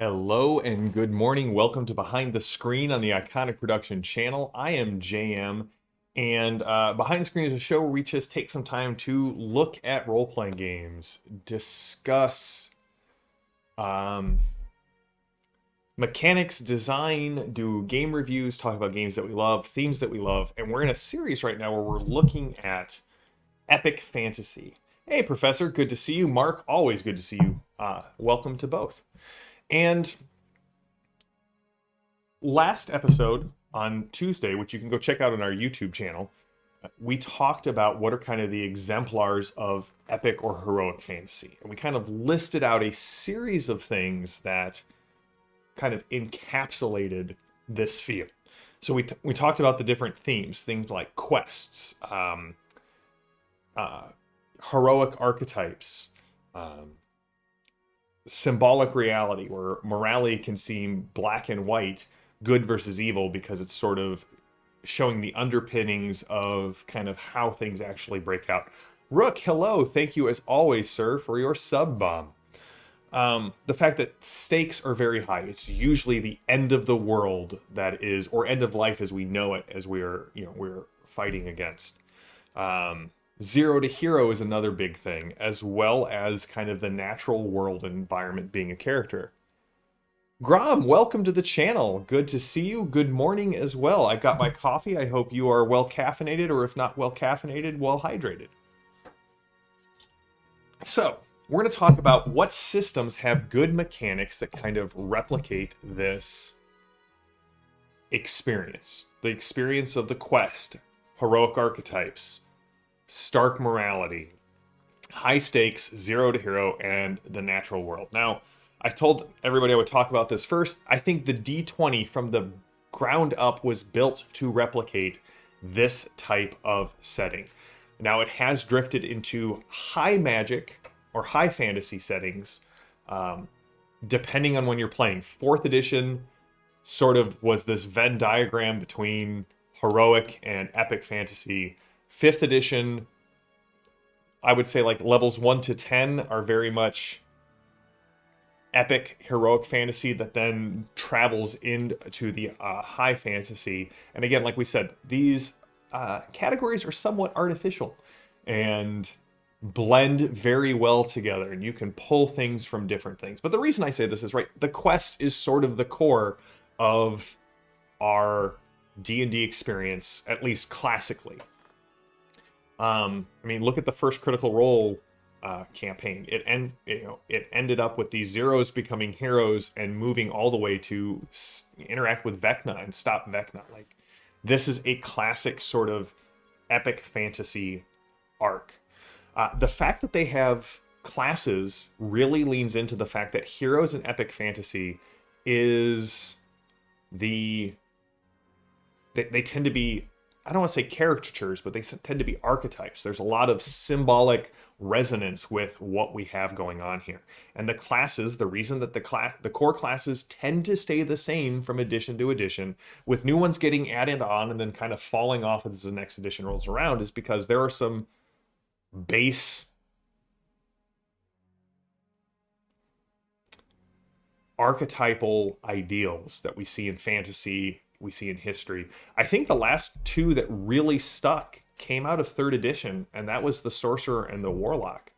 Hello and good morning. Welcome to Behind the Screen on the Iconic Production channel. I am JM, and Behind the Screen is a show where we just take some time to look at role-playing games, discuss um, mechanics, design, do game reviews, talk about games that we love, themes that we love, and we're in a series right now where we're looking at epic fantasy. Hey, Professor, good to see you. Mark, always good to see you. Welcome to both. And last episode on Tuesday, which you can go check out on our YouTube channel, we talked about what are kind of the exemplars of epic or heroic fantasy. And we kind of listed out a series of things that kind of encapsulated this feel. So we talked about the different themes, things like quests, heroic archetypes, symbolic reality, where morality can seem black and white, good versus evil, because it's sort of showing the underpinnings of kind of how things actually break out. Rook, hello, thank you as always, sir, for your sub bomb. The fact that stakes are very high. It's usually the end of the world that is, or end of life as we know it, as we're fighting against. Zero to hero is another big thing, as well as kind of the natural world environment being a character. Grom, welcome to the channel. Good to see you. Good morning as well. I got my coffee. I hope you are well caffeinated, or if not well caffeinated, well hydrated. So, we're going to talk about what systems have good mechanics that kind of replicate this experience. The experience of the quest, heroic archetypes, stark morality, high stakes, zero to hero, and the natural world. Now, I told everybody I would talk about this first. I think the D20 from the ground up was built to replicate this type of setting. Now, it has drifted into high magic or high fantasy settings, depending on when you're playing. 4th edition sort of was this Venn diagram between heroic and epic fantasy. 5th edition, I would say like levels 1 to 10 are very much epic heroic fantasy that then travels into the high fantasy. And again, like we said, these categories are somewhat artificial and blend very well together, and you can pull things from different things. But the reason I say this is, right, the quest is sort of the core of our D&D experience, at least classically. I mean, look at the first Critical Role campaign. It ended up with these zeros becoming heroes and moving all the way to interact with Vecna and stop Vecna. Like, this is a classic sort of epic fantasy arc. The fact that they have classes really leans into the fact that heroes in epic fantasy is they tend to be, I don't want to say caricatures, but they tend to be archetypes. There's a lot of symbolic resonance with what we have going on here. And the classes, the reason that the core classes tend to stay the same from edition to edition, with new ones getting added on and then kind of falling off as the next edition rolls around, is because there are some base archetypal ideals that we see in fantasy, we see in history. I think the last two that really stuck came out of 3rd edition, and that was the Sorcerer and the Warlock.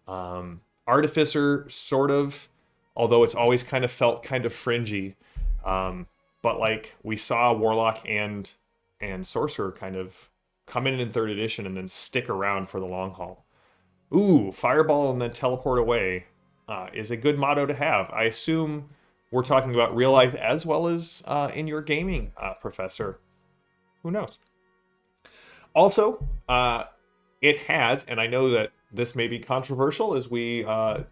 Artificer, sort of, although it's always kind of felt kind of fringy. But like, we saw Warlock and Sorcerer kind of come in 3rd edition and then stick around for the long haul. Ooh, Fireball and then teleport away is a good motto to have. I assume we're talking about real life as well as in your gaming, Professor. Who knows? Also, it has, and I know that this may be controversial as we, and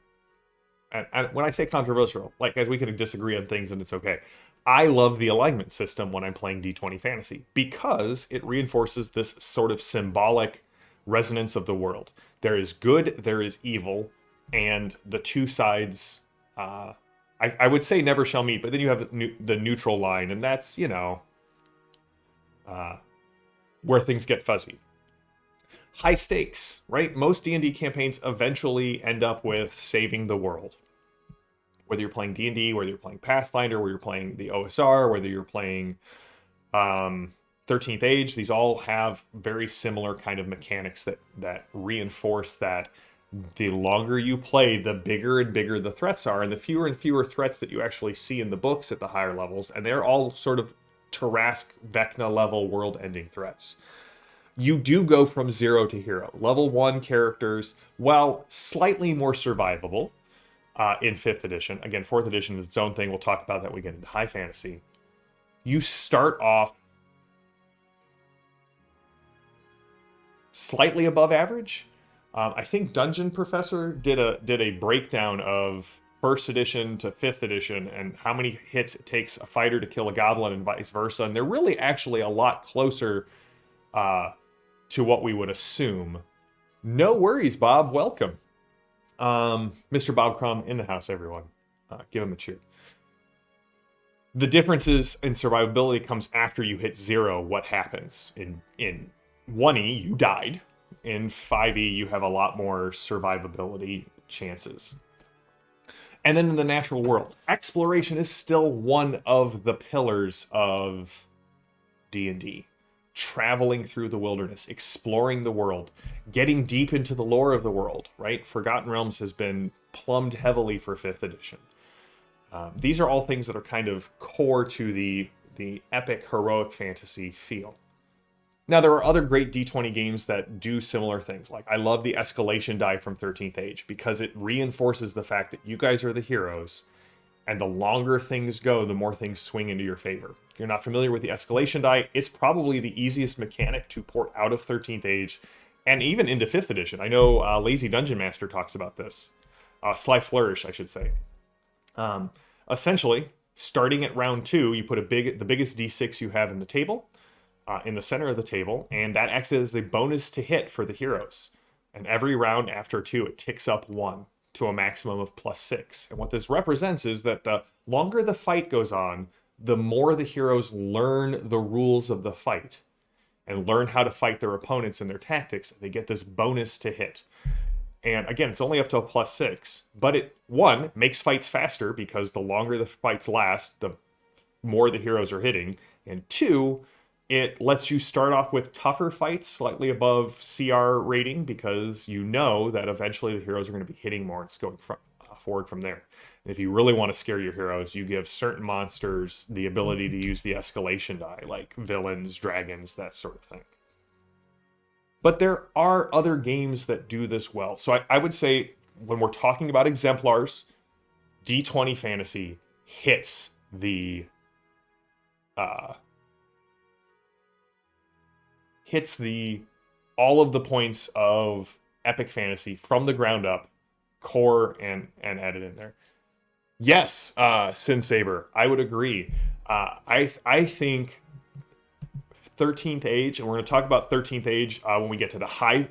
when I say controversial, like, as we can disagree on things and it's okay. I love the alignment system when I'm playing D20 Fantasy because it reinforces this sort of symbolic resonance of the world. There is good, there is evil, and the two sides, I would say never shall meet, but then you have the neutral line, and that's, where things get fuzzy. High stakes, right? Most D&D campaigns eventually end up with saving the world. whether you're playing D&D, whether you're playing Pathfinder, whether you're playing the OSR, whether you're playing 13th Age, these all have very similar kind of mechanics that reinforce that the longer you play, the bigger and bigger the threats are, and fewer threats that you actually see in the books at the higher levels, and they're all sort of Tarask, Vecna level world-ending threats. You do go from 0 to hero. Level 1 characters, while slightly more survivable in 5th edition, again, 4th edition is its own thing, we'll talk about that when we get into high fantasy. You start off slightly above average. I think Dungeon Professor did a breakdown of 1st edition to 5th edition and how many hits it takes a fighter to kill a goblin and vice versa, and they're really actually a lot closer to what we would assume. No worries, Bob. Welcome. Mr. Bob Crumb in the house, everyone. Give him a cheer. The differences in survivability comes after you hit 0. What happens? In 1E, you died. In 5E, you have a lot more survivability chances. And then in the natural world, exploration is still one of the pillars of D&D. Traveling through the wilderness, exploring the world, getting deep into the lore of the world, right? Forgotten Realms has been plumbed heavily for 5th edition. These are all things that are kind of core to the epic, heroic fantasy feel. Now, there are other great D20 games that do similar things. Like, I love the escalation die from 13th Age because it reinforces the fact that you guys are the heroes, and the longer things go, the more things swing into your favor. If you're not familiar with the escalation die, it's probably the easiest mechanic to port out of 13th Age and even into 5th edition. I know Lazy Dungeon Master talks about this. Sly Flourish, I should say. Essentially, starting at round 2, you put the biggest D6 you have in the table, in the center of the table, and that acts as a bonus to hit for the heroes. And every round after 2, it ticks up 1 to a maximum of +6. And what this represents is that the longer the fight goes on, the more the heroes learn the rules of the fight and learn how to fight their opponents and their tactics. They get this bonus to hit. And again, it's only up to a +6, but it, 1, makes fights faster because the longer the fights last, the more the heroes are hitting. And 2, it lets you start off with tougher fights, slightly above CR rating, because you know that eventually the heroes are going to be hitting more. It's going forward from there. And if you really want to scare your heroes, you give certain monsters the ability to use the escalation die, like villains, dragons, that sort of thing. But there are other games that do this well. So I would say, when we're talking about exemplars, D20 Fantasy hits all of the points of epic fantasy from the ground up, core and added in there. Yes, Sin Saber, I would agree. I think 13th Age, and we're going to talk about 13th Age when we get to the high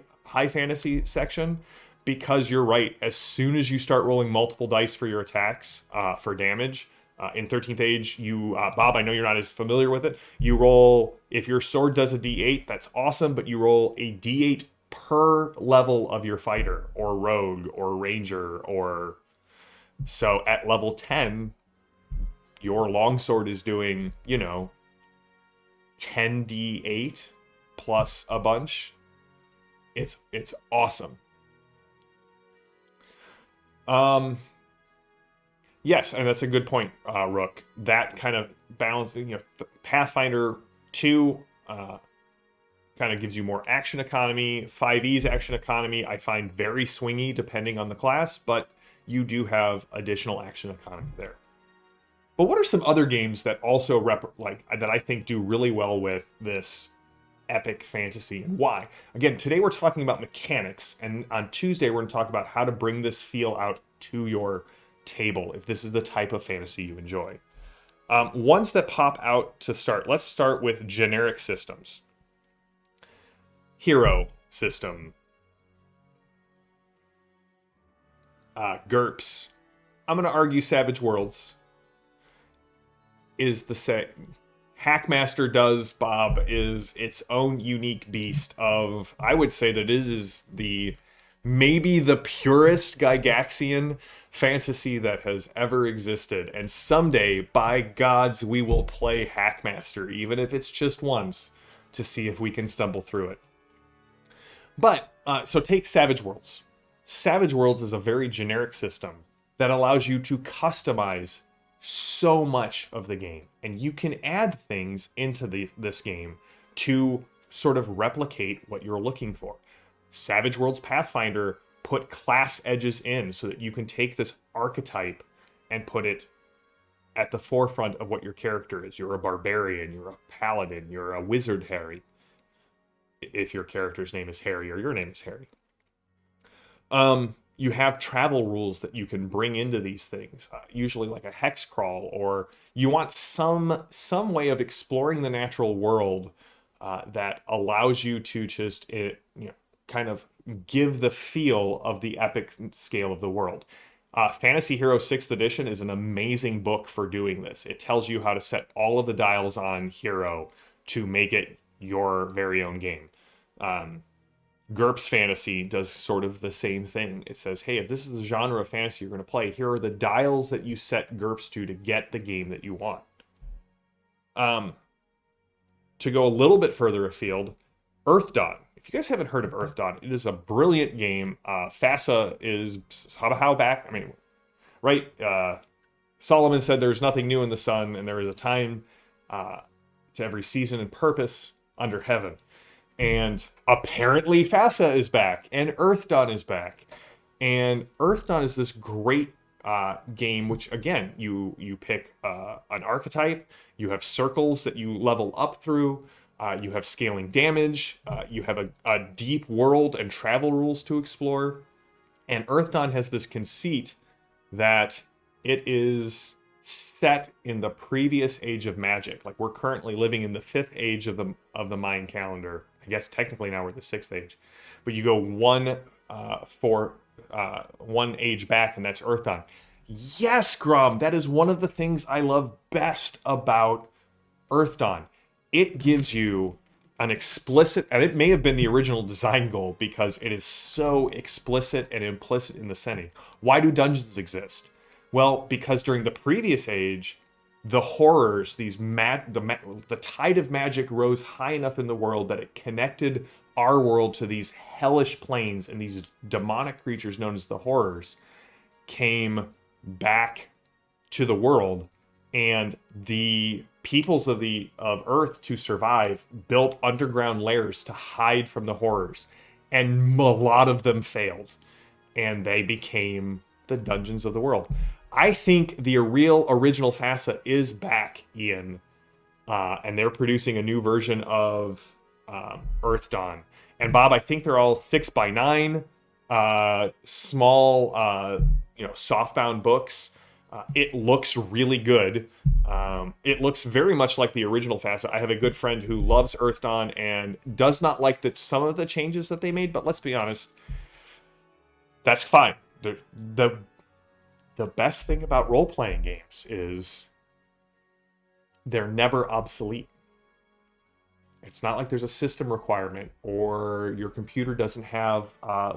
fantasy section, because you're right, as soon as you start rolling multiple dice for your attacks for damage, in 13th Age, you, Bob, I know you're not as familiar with it. You roll, if your sword does a D8, that's awesome, but you roll a D8 per level of your fighter, or rogue, or ranger, or... So at level 10, your longsword is doing, 10d8 plus a bunch. It's awesome. Yes, and that's a good point, Rook. That kind of balancing, Pathfinder 2 kind of gives you more action economy. 5e's action economy I find very swingy depending on the class, but you do have additional action economy there. But what are some other games that also that I think do really well with this epic fantasy, and why? Again, today we're talking about mechanics, and on Tuesday we're going to talk about how to bring this feel out to your table if this is the type of fantasy you enjoy. Ones that pop out to start. Let's start with generic systems. Hero system. GURPS. I'm going to argue Savage Worlds is the same. Hackmaster does, Bob, is its own unique beast of, I would say that it is the maybe the purest Gygaxian fantasy that has ever existed. And someday, by gods, we will play Hackmaster, even if it's just once, to see if we can stumble through it. But, so take Savage Worlds. Savage Worlds is a very generic system that allows you to customize so much of the game. And you can add things into this game to sort of replicate what you're looking for. Savage Worlds Pathfinder put class edges in so that you can take this archetype and put it at the forefront of what your character is. You're a barbarian, you're a paladin, you're a wizard Harry. If your character's name is Harry or your name is Harry. You have travel rules that you can bring into these things, usually like a hex crawl, or you want some way of exploring the natural world that allows you to just kind of give the feel of the epic scale of the world. Fantasy Hero 6th Edition is an amazing book for doing this. It tells you how to set all of the dials on Hero to make it your very own game. GURPS Fantasy does sort of the same thing. It says, hey, if this is the genre of fantasy you're going to play, here are the dials that you set GURPS to get the game that you want. To go a little bit further afield, Earthdawn. If you guys haven't heard of Earthdawn, it is a brilliant game. FASA is how back? I mean, right? Solomon said there's nothing new in the sun, and there is a time to every season and purpose under heaven. And apparently FASA is back, and Earthdawn is back. And Earthdawn is this great game, which, again, you pick an archetype, you have circles that you level up through, you have scaling damage, you have a deep world and travel rules to explore. And Earthdawn has this conceit that it is set in the previous age of magic. Like, we're currently living in the 5th age of the Mayan calendar. I guess technically now we're the 6th age, but you go one age back, and that's Earthdawn. Yes, Grom, that is one of the things I love best about Earthdawn. It gives you an explicit, and it may have been the original design goal because it is so explicit and implicit in the setting. Why do dungeons exist? Well, because during the previous age, the horrors, the tide of magic rose high enough in the world that it connected our world to these hellish planes, and these demonic creatures known as the horrors came back to the world, and the peoples of Earth, to survive, built underground lairs to hide from the horrors, and a lot of them failed, and they became the dungeons of the world. I think the real original FASA is back, Ian, and they're producing a new version of Earthdawn. And Bob, I think they're all 6x9, small, softbound books. It looks really good. It looks very much like the original FASA. I have a good friend who loves Earthdawn and does not like some of the changes that they made, but let's be honest, that's fine. The best thing about role-playing games is they're never obsolete. It's not like there's a system requirement or your computer doesn't have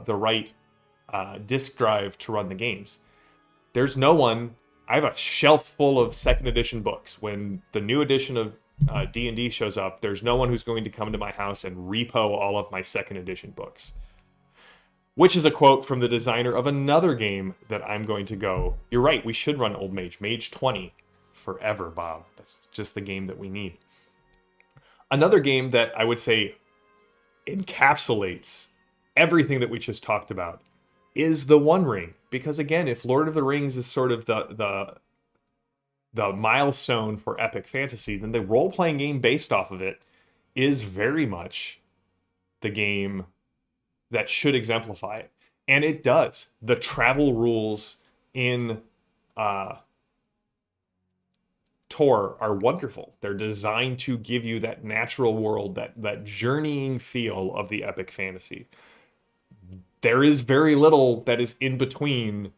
the right disk drive to run the games. There's no one... I have a shelf full of 2nd edition books. When the new edition of D&D shows up, there's no one who's going to come to my house and repo all of my 2nd edition books. Which is a quote from the designer of another game that I'm going to go, you're right, we should run Old Mage. Mage 20 forever, Bob. That's just the game that we need. Another game that I would say encapsulates everything that we just talked about is the One Ring. Because again, if Lord of the Rings is sort of the milestone for epic fantasy, then the role-playing game based off of it is very much the game that should exemplify it. And it does. The travel rules in Tor are wonderful. They're designed to give you that natural world, that journeying feel of the epic fantasy. There is very little that is in between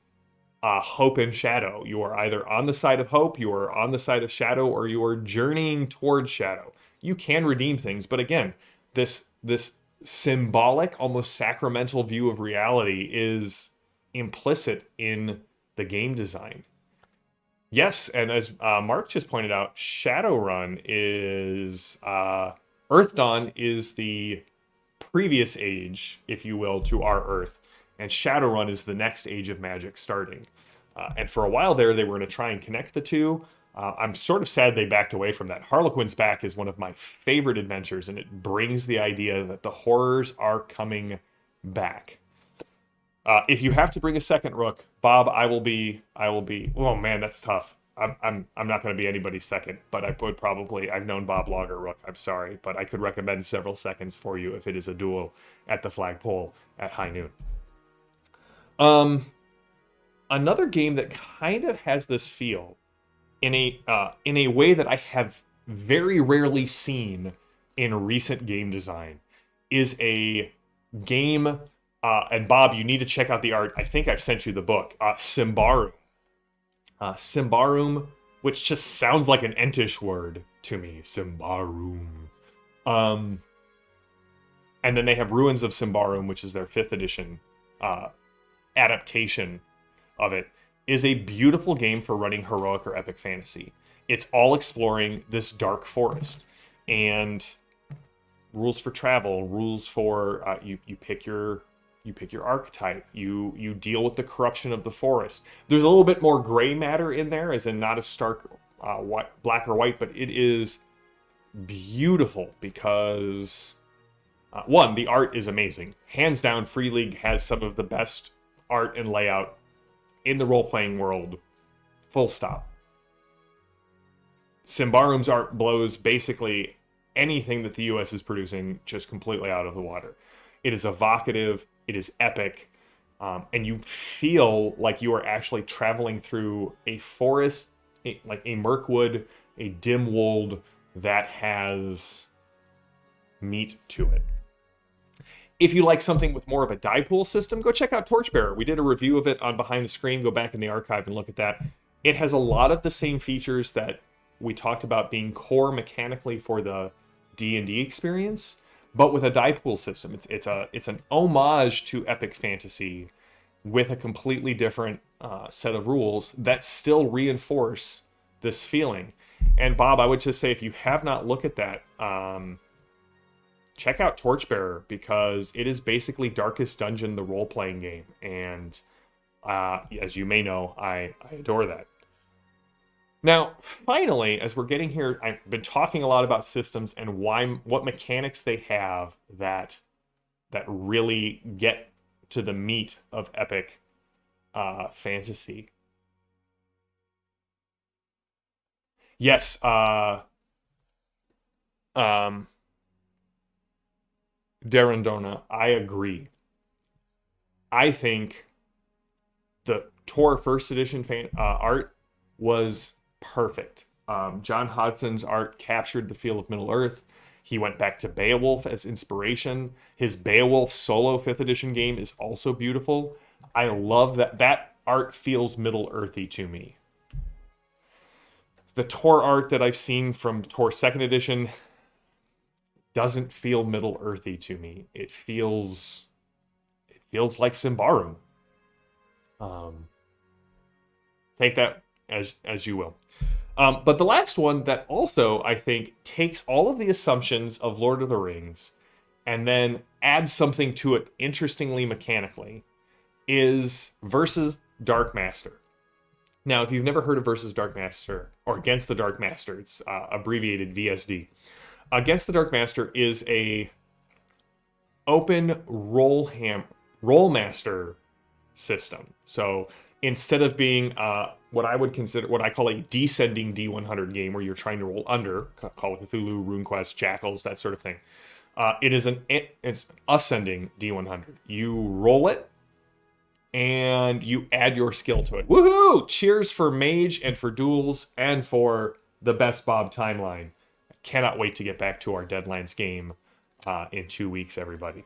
hope and shadow. You are either on the side of hope, you are on the side of shadow, or you are journeying towards shadow. You can redeem things, but again, this symbolic, almost sacramental view of reality is implicit in the game design. Yes, and as Mark just pointed out, Shadowrun is Earthdawn is the previous age, if you will, to our Earth, and Shadowrun is the next age of Magic starting. And for a while there, they were going to try and connect the two. I'm sort of sad they backed away from that. Harlequin's Back is one of my favorite adventures, and it brings the idea that the horrors are coming back. If you have to bring a second Rook, Bob, I will be. Oh man, that's tough. I'm not going to be anybody's second, but I would probably. I've known Bob longer, Rook. I'm sorry, but I could recommend several seconds for you if it is a duel at the flagpole at high noon. Another game that kind of has this feel in a way that I have very rarely seen in recent game design is a game. And Bob, you need to check out the art. I think I've sent you the book, Simbarum. Simbarum, which just sounds like an Entish word to me. Simbarum. And then they have Ruins of Simbarum, which is their 5th edition adaptation of it. Is a beautiful game for running heroic or epic fantasy. It's all exploring this dark forest. And rules for travel, rules for you pick your archetype. You deal with the corruption of the forest. There's a little bit more gray matter in there, as in not as stark black or white, but it is beautiful because one, the art is amazing. Hands down, Free League has some of the best art and layout in the role-playing world. Full stop. Simbarum's art blows basically anything that the US is producing just completely out of the water. It is evocative. It is epic, and you feel like you are actually traveling through a forest, like a Mirkwood, a dim wold that has meat to it. If you like something with more of a die pool system, go check out Torchbearer. We did a review of it on Behind the Screen. Go back in the archive and look at that. It has a lot of the same features that we talked about being core mechanically for the D&D experience, but with a die pool system. It's an homage to epic fantasy with a completely different set of rules that still reinforce this feeling. And Bob, I would just say, if you have not looked at that, check out Torchbearer, because it is basically Darkest Dungeon, the role-playing game. And as you may know, I adore that. Now, finally, as we're getting here, I've been talking a lot about systems and what mechanics they have that really get to the meat of epic fantasy. Yes, Darendona, I agree. I think the Tor First Edition art was perfect. John Hodson's art captured the feel of Middle Earth. He went back to Beowulf as inspiration. His Beowulf solo 5th edition game is also beautiful. I love that art feels Middle Earthy to me. The Tor art that I've seen from Tor 2nd edition doesn't feel Middle Earthy to me. It feels like Simbarum. Take that as you will. But the last one that also, I think, takes all of the assumptions of Lord of the Rings and then adds something to it interestingly mechanically is Versus Dark Master. Now, if you've never heard of Versus Dark Master, or Against the Dark Master, it's abbreviated VSD. Against the Dark Master is a open roll master system. So instead of being what I call a descending D100 game where you're trying to roll under, Call of Cthulhu, RuneQuest, Jackals, that sort of thing. It's ascending D100. You roll it, and you add your skill to it. Woohoo! Cheers for Mage and for duels and for the Best Bob timeline. I cannot wait to get back to our Deadlands game in 2 weeks, everybody.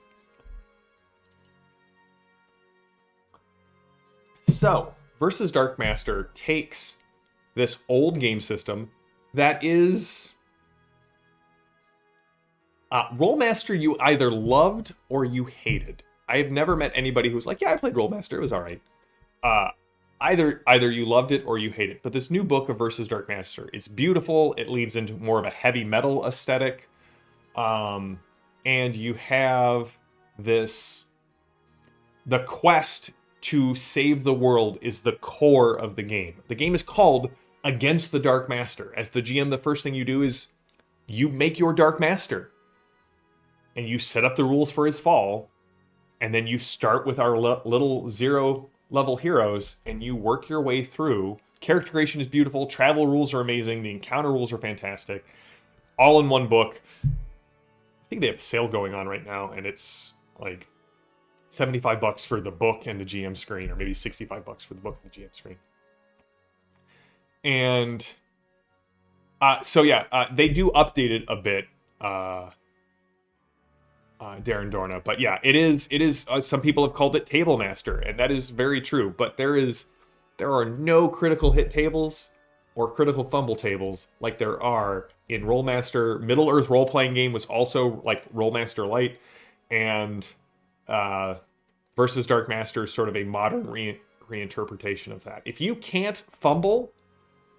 So, Versus Dark Master takes this old game system that is Rollmaster you either loved or you hated. I have never met anybody who's like, yeah, I played Rollmaster, it was all right. Uh, either you loved it or you hate it. But this new book of Versus Dark Master, it's beautiful. It leads into more of a heavy metal aesthetic. And you have this... The quest to save the world is the core of the game. The game is called Against the Dark Master. As the GM, the first thing you do is you make your Dark Master. And you set up the rules for his fall. And then you start with our little 0-level heroes, and you work your way through. Character creation is beautiful. Travel rules are amazing. The encounter rules are fantastic. All in one book. I think they have a sale going on right now, and it's like $75 for the book and the GM screen, or maybe $65 for the book and the GM screen. And so yeah, they do update it a bit, Darren Dorna, but yeah, it is. Some people have called it Table Master, and that is very true. But there are no critical hit tables or critical fumble tables like there are in Rollmaster. Middle Earth role playing game was also like Rollmaster Light, and Versus Dark Master is sort of a modern reinterpretation of that. If you can't fumble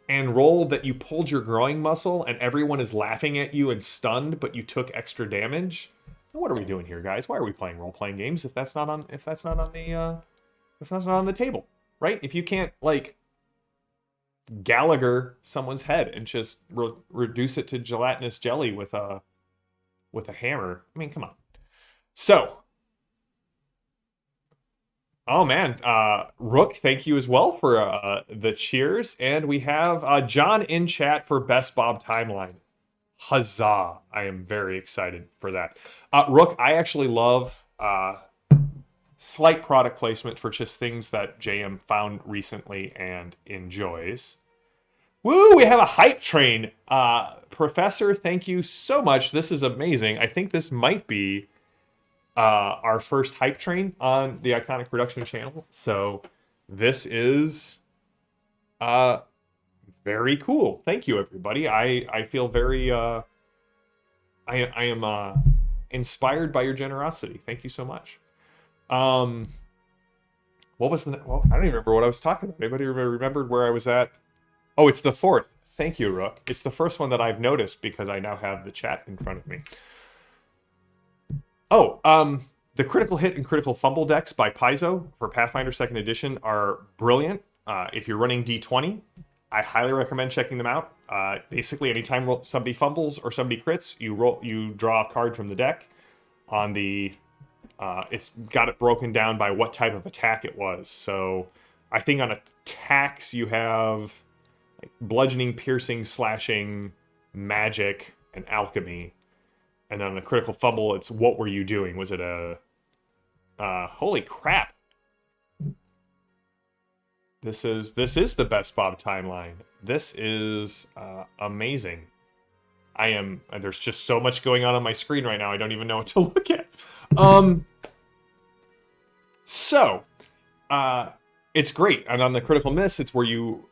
and roll that you pulled your groin muscle and everyone is laughing at you and stunned, but you took extra damage, what are we doing here, guys? Why are we playing role-playing games if that's not on the table, right? If you can't like Gallagher someone's head and just reduce it to gelatinous jelly with a hammer, I mean, come on. So, oh man, Rook, thank you as well for the cheers, and we have John in chat for Best Bob Timeline. Huzzah! I am very excited for that. Rook, I actually love slight product placement for just things that JM found recently and enjoys. Woo! We have a hype train. Professor, thank you so much. This is amazing. I think this might be our first hype train on the Iconic Production channel. So this is very cool. Thank you, everybody. I feel very I am inspired by your generosity. Thank you so much. What was the... Well, I don't even remember what I was talking about. Anybody remembered where I was at? Oh, it's the fourth. Thank you, Rook. It's the first one that I've noticed because I now have the chat in front of me. Oh, the Critical Hit and Critical Fumble decks by Paizo for Pathfinder 2nd Edition are brilliant. If you're running D20, I highly recommend checking them out. Basically, anytime somebody fumbles or somebody crits, you draw a card from the deck. On the it's got it broken down by what type of attack it was. So I think on attacks you have like bludgeoning, piercing, slashing, magic, and alchemy. And then on the critical fumble, it's what were you doing? Was it a... holy crap. This is the Best Bob timeline. This is amazing. There's just so much going on my screen right now, I don't even know what to look at. So, it's great. And on the critical miss, it's where you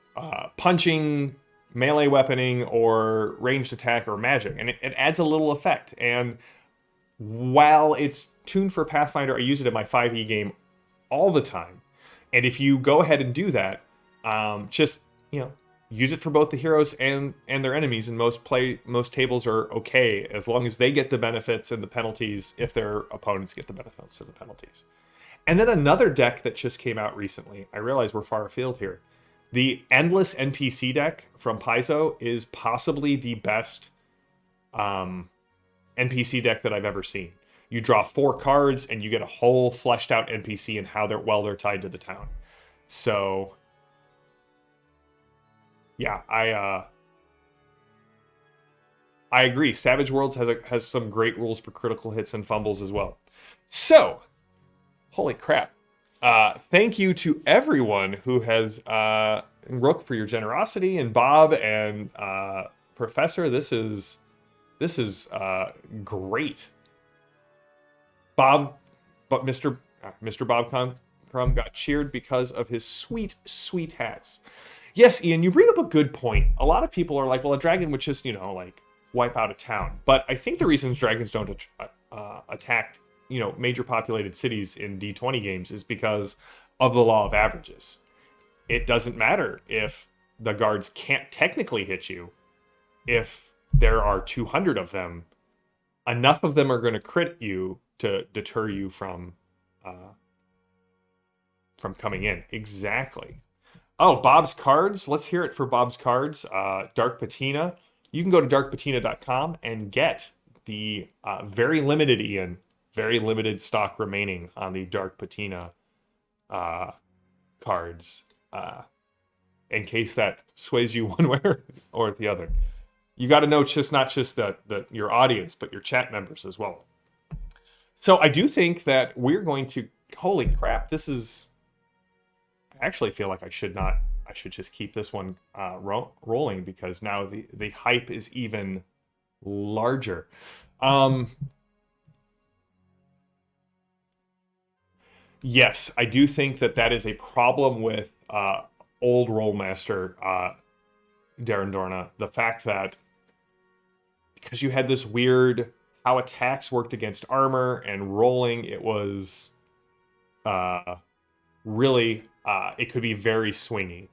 punching, melee weaponing, or ranged attack, or magic. And it adds a little effect. And while it's tuned for Pathfinder, I use it in my 5e game all the time. And if you go ahead and do that, just, use it for both the heroes and their enemies, and most tables are okay, as long as they get the benefits and the penalties if their opponents get the benefits and the penalties. And then another deck that just came out recently, I realize we're far afield here. The Endless NPC deck from Paizo is possibly the best NPC deck that I've ever seen. You draw 4 cards, and you get a whole fleshed out NPC and how they're tied to the town. So, yeah, I agree. Savage Worlds has some great rules for critical hits and fumbles as well. So, holy crap. Thank you to everyone who has, Rook for your generosity, and Bob and Professor. This is great. Bob, but Mr. Bob Crumb got cheered because of his sweet, sweet hats. Yes, Ian, you bring up a good point. A lot of people are like, well, a dragon would just, wipe out a town. But I think the reasons dragons don't attack, major populated cities in D20 games is because of the law of averages. It doesn't matter if the guards can't technically hit you. If there are 200 of them, enough of them are going to crit you to deter you from coming in. Exactly. Oh, Bob's Cards. Let's hear it for Bob's Cards. Dark Patina. You can go to darkpatina.com and get the very limited, Ian, very limited stock remaining on the Dark Patina cards. In case that sways you one way or the other. You got to know not just your audience, but your chat members as well. So I do think that we're going to... Holy crap, this is... I actually feel like I should just keep this one rolling, because now the hype is even larger. Yes, I do think that is a problem with old Rollmaster Darren Dorna. The fact that because you had this weird how attacks worked against armor and rolling, it was really it could be very swingy.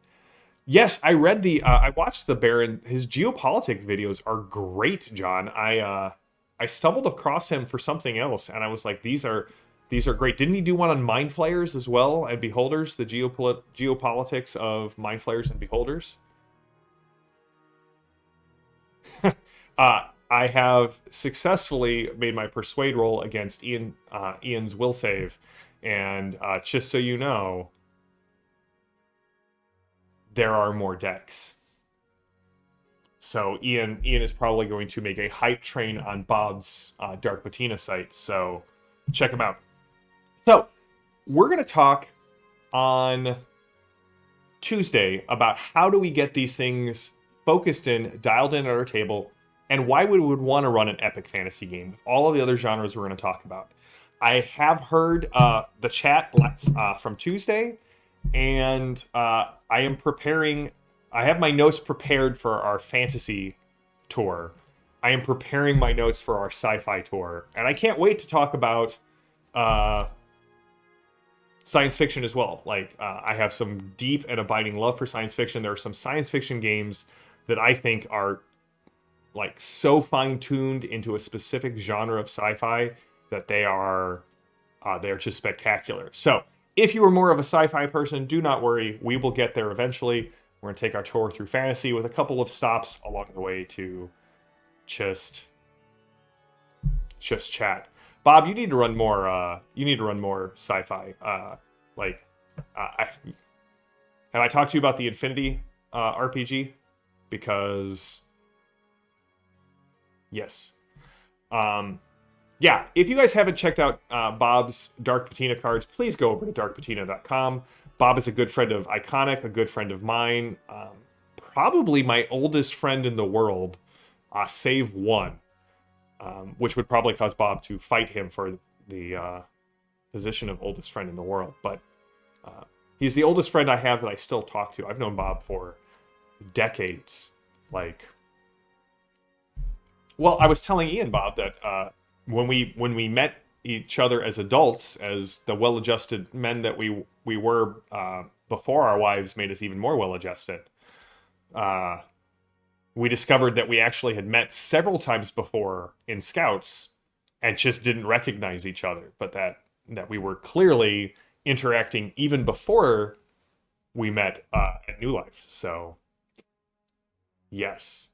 Yes, I read I watched the Baron. His geopolitic videos are great, John. I stumbled across him for something else, and I was like, these are great. Didn't he do one on Mind Flayers as well, and Beholders, the geopolitics of Mind Flayers and Beholders? I have successfully made my Persuade roll against Ian's Will Save, and just so you know, there are more decks. So Ian is probably going to make a hype train on Bob's Dark Patina site, so check him out. So we're going to talk on Tuesday about how do we get these things focused in, dialed in at our table, and why we would want to run an epic fantasy game with all of the other genres we're going to talk about. I have heard the chat from Tuesday, and I am preparing... I have my notes prepared for our fantasy tour. I am preparing my notes for our sci-fi tour, and I can't wait to talk about science fiction as well. Like, I have some deep and abiding love for science fiction. There are some science fiction games that I think are like so fine-tuned into a specific genre of sci-fi that they're just spectacular. So if you are more of a sci-fi person, do not worry. We will get there eventually. We're going to take our tour through fantasy with a couple of stops along the way to just chat. Bob, you need to run more. You need to run more sci-fi. Have I talked to you about the Infinity RPG? Because yes, yeah. If you guys haven't checked out Bob's Dark Patina cards, please go over to darkpatina.com. Bob is a good friend of Iconic, a good friend of mine, probably my oldest friend in the world, save one, which would probably cause Bob to fight him for the position of oldest friend in the world. But he's the oldest friend I have that I still talk to. I've known Bob for decades. Well, I was telling Ian, Bob, that when we met each other as adults, as the well-adjusted men that we were before our wives made us even more well-adjusted, we discovered that we actually had met several times before in Scouts and just didn't recognize each other, but that we were clearly interacting even before we met at New Life. So, yes.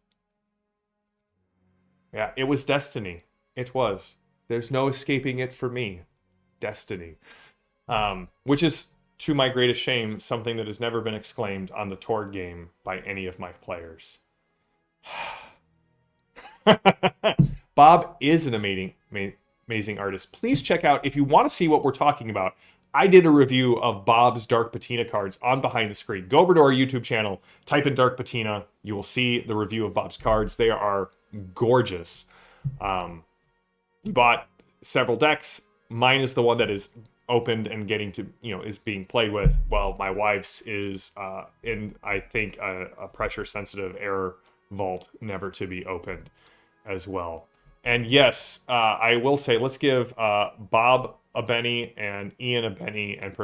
Yeah, it was destiny. It was. There's no escaping it for me. Destiny. Which is, to my greatest shame, something that has never been exclaimed on the Torg game by any of my players. Bob is an amazing artist. Please check out, if you want to see what we're talking about, I did a review of Bob's Dark Patina cards on Behind the Screen. Go over to our YouTube channel, type in Dark Patina. You will see the review of Bob's cards. They are gorgeous. We bought several decks. Mine is the one that is opened and getting to, is being played with. Well, my wife's is in, I think, a pressure sensitive air vault, never to be opened. as well. And yes, I will say, let's give Bob a Benny and Ian a Benny and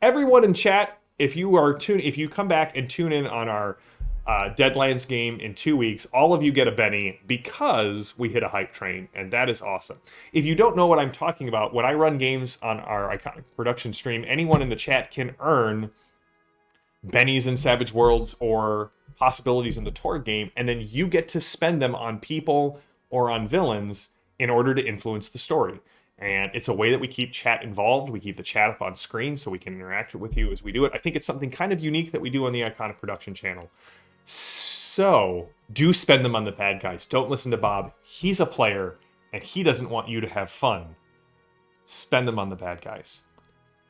everyone in chat. If you come back and tune in on our Deadlands game in 2 weeks, all of you get a Benny because we hit a hype train, and that is awesome. If you don't know what I'm talking about, when I run games on our Iconic Production stream, anyone in the chat can earn Bennies in Savage Worlds or possibilities in the Torg game, and then you get to spend them on people or on villains in order to influence the story. And it's a way that we keep chat involved. We keep the chat up on screen so we can interact with you as we do it. I think it's something kind of unique that we do on the Iconic Production channel. So do spend them on the bad guys. Don't listen to Bob. He's a player, and he doesn't want you to have fun. Spend them on the bad guys.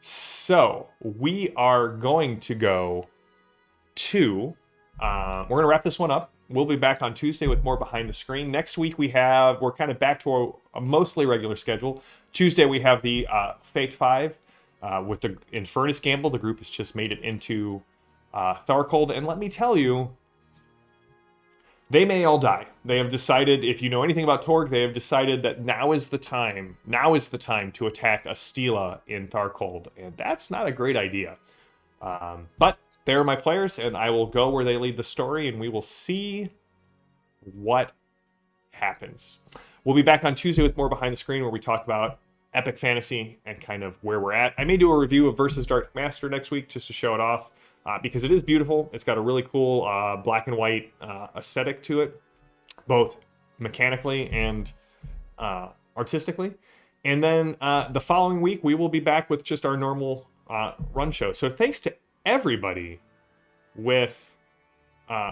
So we are going to go to... we're going to wrap this one up. We'll be back on Tuesday with more Behind the Screen. Next week we're kind of back to a mostly regular schedule. Tuesday we have the Fate 5 with the Infernus Gamble. The group has just made it into Tharcold. And let me tell you, they may all die. They have decided, if you know anything about Torg, they have decided that now is the time to attack Astila in Tharcold. And that's not a great idea. But they're my players, and I will go where they lead the story, and we will see what happens. We'll be back on Tuesday with more Behind the Screen, where we talk about epic fantasy and kind of where we're at. I may do a review of Versus Dark Master next week just to show it off, because it is beautiful. It's got a really cool black and white aesthetic to it, both mechanically and artistically. And then the following week, we will be back with just our normal run show. So thanks to everybody with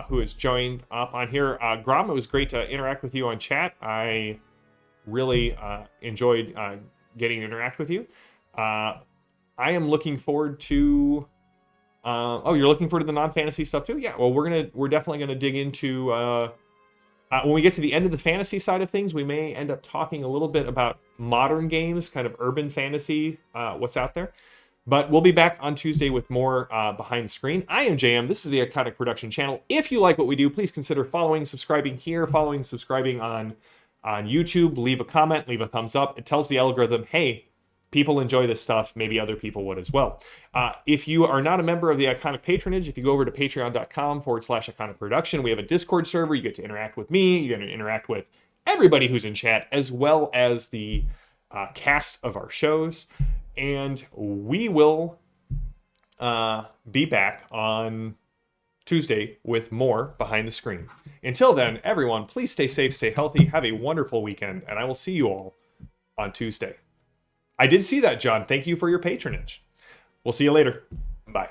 who has joined up on here. Grom, it was great to interact with you on chat. I really enjoyed getting to interact with you. I am looking forward to... oh, you're looking forward to the non-fantasy stuff too? Yeah, well, we're definitely gonna dig into... when we get to the end of the fantasy side of things, we may end up talking a little bit about modern games, kind of urban fantasy, what's out there. But we'll be back on Tuesday with more Behind the Screen. I am JM. This is the Iconic Production channel. If you like what we do, please consider subscribing here, subscribing on YouTube. Leave a comment, leave a thumbs up. It tells the algorithm, hey, people enjoy this stuff. Maybe other people would as well. If you are not a member of the Iconic Patronage, if you go over to patreon.com/Iconic Production, we have a Discord server. You get to interact with me. You get to interact with everybody who's in chat, as well as the cast of our shows. And we will be back on Tuesday with more Behind the Screen. Until then, everyone, please stay safe, stay healthy, have a wonderful weekend, and I will see you all on Tuesday. I did see that, John. Thank you for your patronage. We'll see you later. Bye.